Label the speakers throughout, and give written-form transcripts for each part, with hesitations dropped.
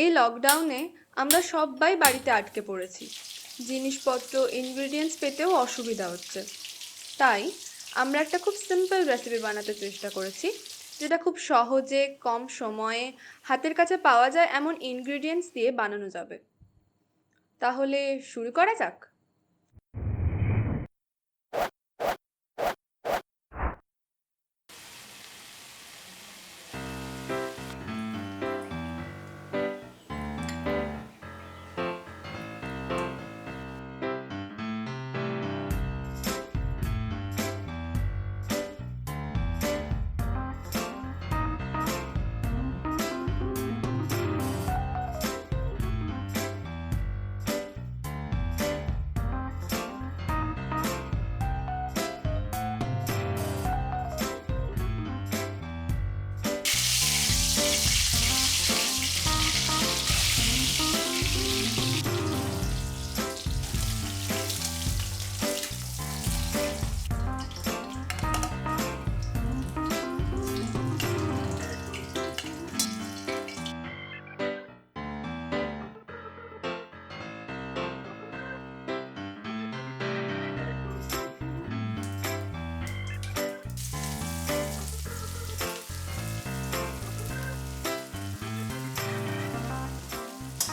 Speaker 1: এই লকডাউনে আমরা সবাই বাড়িতে আটকে পড়েছি। জিনিসপত্র ইনগ্রেডিয়েন্টস পেতেও অসুবিধা হচ্ছে। তাই আমরা একটা খুব সিম্পল রেসিপি বানাতে চেষ্টা করেছি, যেটা খুব সহজে কম সময়ে হাতের কাছে পাওয়া যায় এমন ইনগ্রেডিয়েন্টস দিয়ে বানানো যাবে। তাহলে শুরু করা যাক।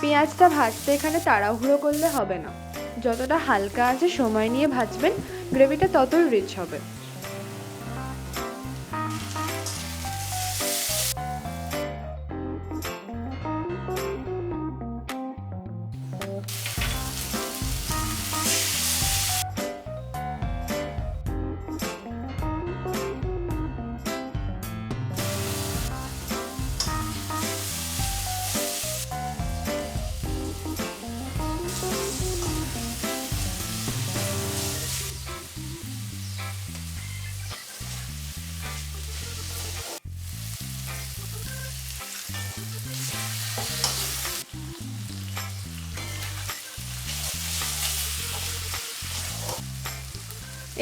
Speaker 1: পেঁয়াজটা ভাজতে এখানে তাড়াহুড়ো করলে হবে না। যতটা হালকা আছে সময় নিয়ে ভাজবেন, গ্রেভিটা ততই রিচ হবে।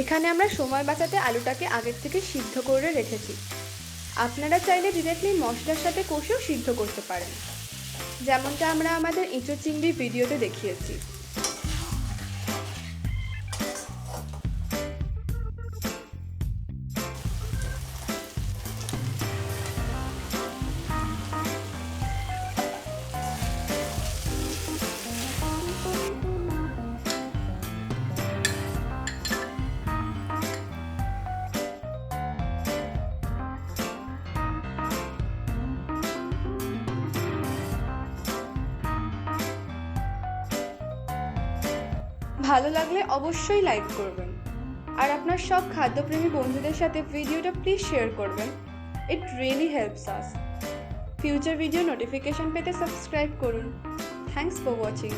Speaker 1: এখানে আমরা সময় বাঁচাতে আলুটাকে আগের থেকে সিদ্ধ করে রেখেছি। আপনারা চাইলে ডিরেক্টলি মশলার সাথে কষেও সিদ্ধ করতে পারেন, যেমনটা আমরা আমাদের এঁচোড় চিংড়ি ভিডিওতে দেখিয়েছি। ভালো লাগলে অবশ্যই লাইক করবেন, আর আপনার সব খাদ্যপ্রেমী বন্ধুদের সাথে ভিডিওটা প্লিজ শেয়ার করবেন। It really helps us. Future video notification পেতে সাবস্ক্রাইব করুন। Thanks for watching.